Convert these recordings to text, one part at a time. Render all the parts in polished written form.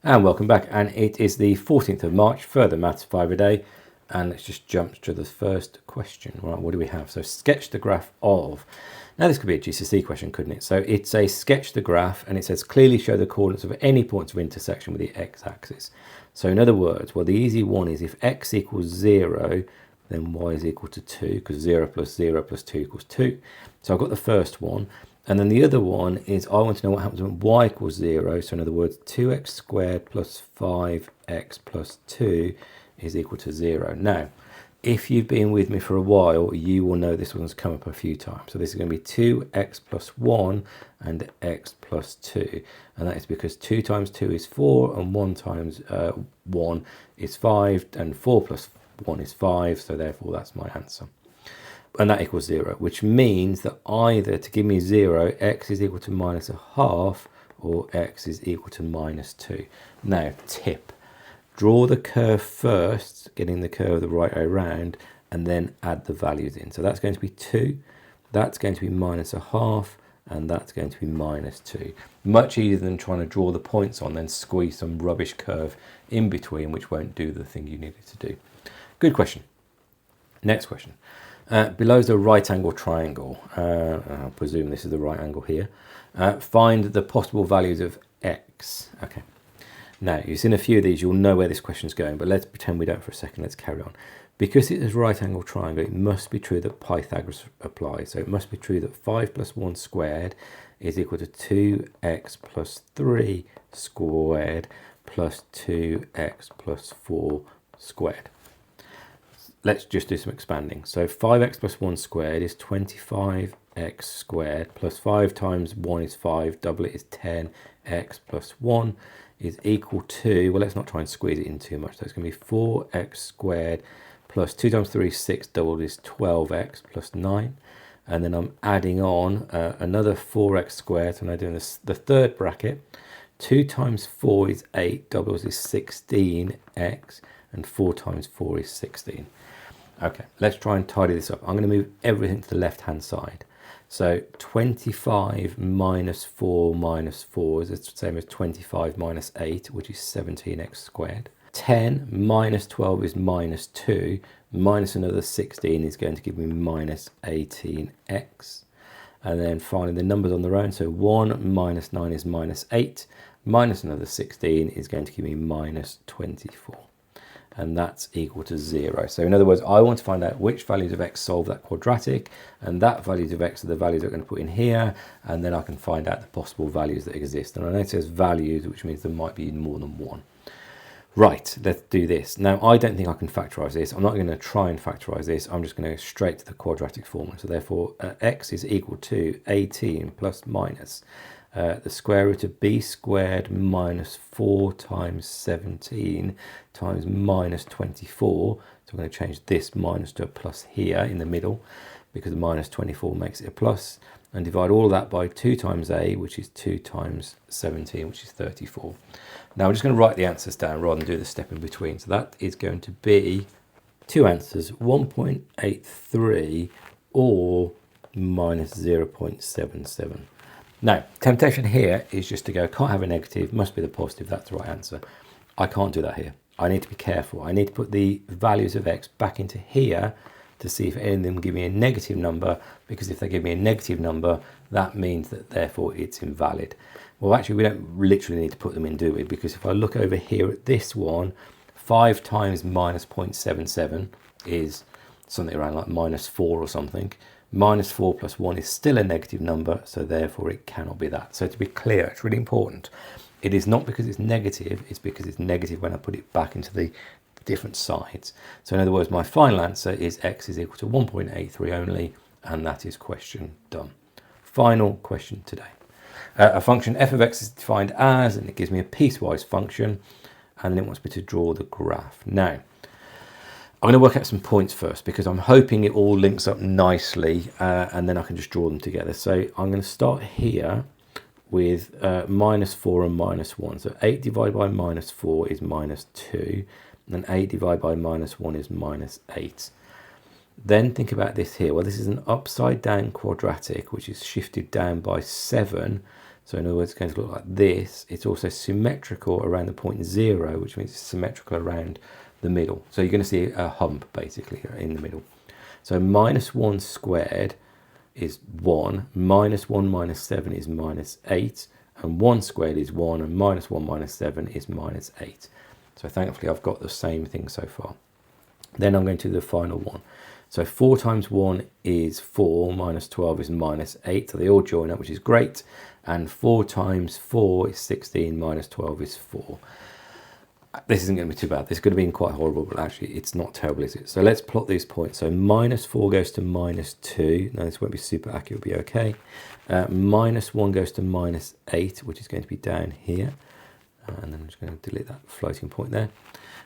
And welcome back, and it is the 14th of March, further maths 5 a day, and let's just jump to the first question. Right, what do we have? So sketch the graph of, now this could be a GCSE question, couldn't it? So it's a sketch the graph, and it says clearly show the coordinates of any points of intersection with the x-axis. So in other words, well, the easy one is if x equals 0, then y is equal to 2, because 0 plus 0 plus 2 equals 2. So I've got the first one. And then the other one is I want to know what happens when y equals 0. So in other words, 2x squared plus 5x plus 2 is equal to 0. Now, if you've been with me for a while, you will know this one's come up a few times. So this is going to be 2x plus 1 and x plus 2. And that is because 2 times 2 is 4 and 1 times 1 is 5 and 4 plus 1 is 5. So therefore, that's my answer. And that equals 0, which means that either to give me 0, x is equal to minus a half, or x is equal to minus 2. Now, tip. Draw the curve first, getting the curve the right way around, and then add the values in. So that's going to be 2, that's going to be minus a half, and that's going to be minus 2. Much easier than trying to draw the points on, then squeeze some rubbish curve in between, which won't do the thing you need it to do. Good question. Next question. Below is a right angle triangle. I'll presume this is the right angle here. Find the possible values of x. Okay. Now, you've seen a few of these, you'll know where this question is going, but let's pretend we don't for a second. Let's carry on. Because it is a right angle triangle, it must be true that Pythagoras applies. So it must be true that 5 plus 1 squared is equal to 2x plus 3 squared plus 2x plus 4 squared. Let's just do some expanding. So 5x plus 1 squared is 25x squared plus 5 times 1 is 5, double it is 10x plus 1 is equal to, well, let's not try and squeeze it in too much. So it's going to be 4x squared plus 2 times 3 is 6, doubled is 12x plus 9. And then I'm adding on another 4x squared. So I'm now doing this, the third bracket. 2 times 4 is 8, doubles is 16x, and 4 times 4 is 16. Okay, let's try and tidy this up. I'm going to move everything to the left-hand side. So 25 minus 4 is the same as 25 minus 8, which is 17x squared. 10 minus 12 is minus 2. Minus another 16 is going to give me minus 18x. And then finally, the numbers on their own. So 1 minus 9 is minus 8. Minus another 16 is going to give me minus 24. And that's equal to 0. So in other words, I want to find out which values of x solve that quadratic, and that values of x are the values I'm going to put in here, and then I can find out the possible values that exist. And I know it says values, which means there might be more than one. Right, let's do this. Now, I don't think I can factorise this. I'm not going to try and factorise this. I'm just going to go straight to the quadratic formula. So therefore, x is equal to 18 plus minus the square root of b squared minus 4 times 17 times minus 24. So I'm going to change this minus to a plus here in the middle, because minus 24 makes it a plus, and divide all of that by 2 times a, which is 2 times 17, which is 34. Now I'm just going to write the answers down rather than do the step in between. So that is going to be two answers, 1.83 or minus 0.77. Now, temptation here is just to go, can't have a negative, must be the positive, that's the right answer. I can't do that here. I need to be careful. I need to put the values of x back into here to see if any of them give me a negative number, because if they give me a negative number, that means that therefore it's invalid. Well, actually, we don't literally need to put them in, do we? Because if I look over here at this one, 5 times minus 0.77 is something around like minus 4 or something. Minus 4 plus 1 is still a negative number, so therefore it cannot be that. So to be clear, it's really important. It is not because it's negative, it's because it's negative when I put it back into the different sides. So in other words, my final answer is x is equal to 1.83 only, and that is question done. Final question today. A function f of x is defined as, and it gives me a piecewise function, and then it wants me to draw the graph. Now, I'm going to work out some points first, because I'm hoping it all links up nicely, and then I can just draw them together. So I'm going to start here with minus 4 and minus 1. So 8 divided by minus 4 is minus 2, and 8 divided by minus 1 is minus 8. Then think about this here. Well, this is an upside down quadratic, which is shifted down by 7. So in other words, it's going to look like this. It's also symmetrical around the point 0, which means it's symmetrical around the middle. So you're going to see a hump basically in the middle. So minus 1 squared is 1, minus 1 minus 7 is minus 8, and 1 squared is 1, and minus 1 minus 7 is minus 8. So thankfully I've got the same thing so far. Then I'm going to do the final one. So 4 times 1 is 4, minus 12 is minus 8, so they all join up, which is great. And 4 times 4 is 16, minus 12 is 4. This isn't going to be too bad. This could have been quite horrible, but actually it's not terrible, is it? So let's plot these points. So minus 4 goes to minus 2. Now this won't be super accurate, it'll be okay. Minus 1 goes to minus 8, which is going to be down here. And then I'm just going to delete that floating point there.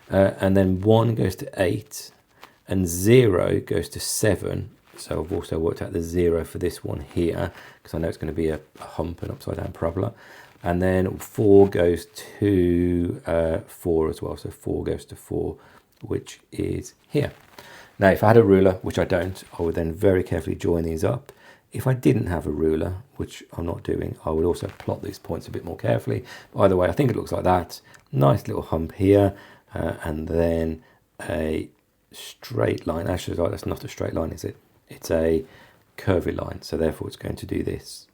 And then 1 goes to 8, and 0 goes to 7. So I've also worked out the 0 for this one here, because I know it's going to be a hump, an upside down parabola. And then 4 goes to 4 as well. So 4 goes to 4, which is here. Now, if I had a ruler, which I don't, I would then very carefully join these up. If I didn't have a ruler, which I'm not doing, I would also plot these points a bit more carefully. By the way, I think it looks like that. Nice little hump here, and then a straight line. Actually, that's not a straight line, is it? It's a curvy line, so therefore it's going to do this.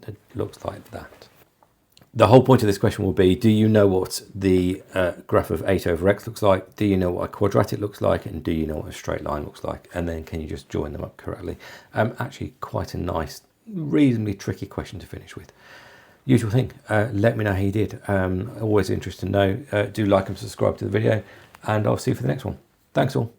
It looks like that. The whole point of this question will be, do you know what the graph of 8 over x looks like? Do you know what a quadratic looks like? And do you know what a straight line looks like? And then can you just join them up correctly? Actually quite a nice, reasonably tricky question to finish with. Usual thing, let me know how you did. Always interested to know. Do like and subscribe to the video, and I'll see you for the next one. Thanks all.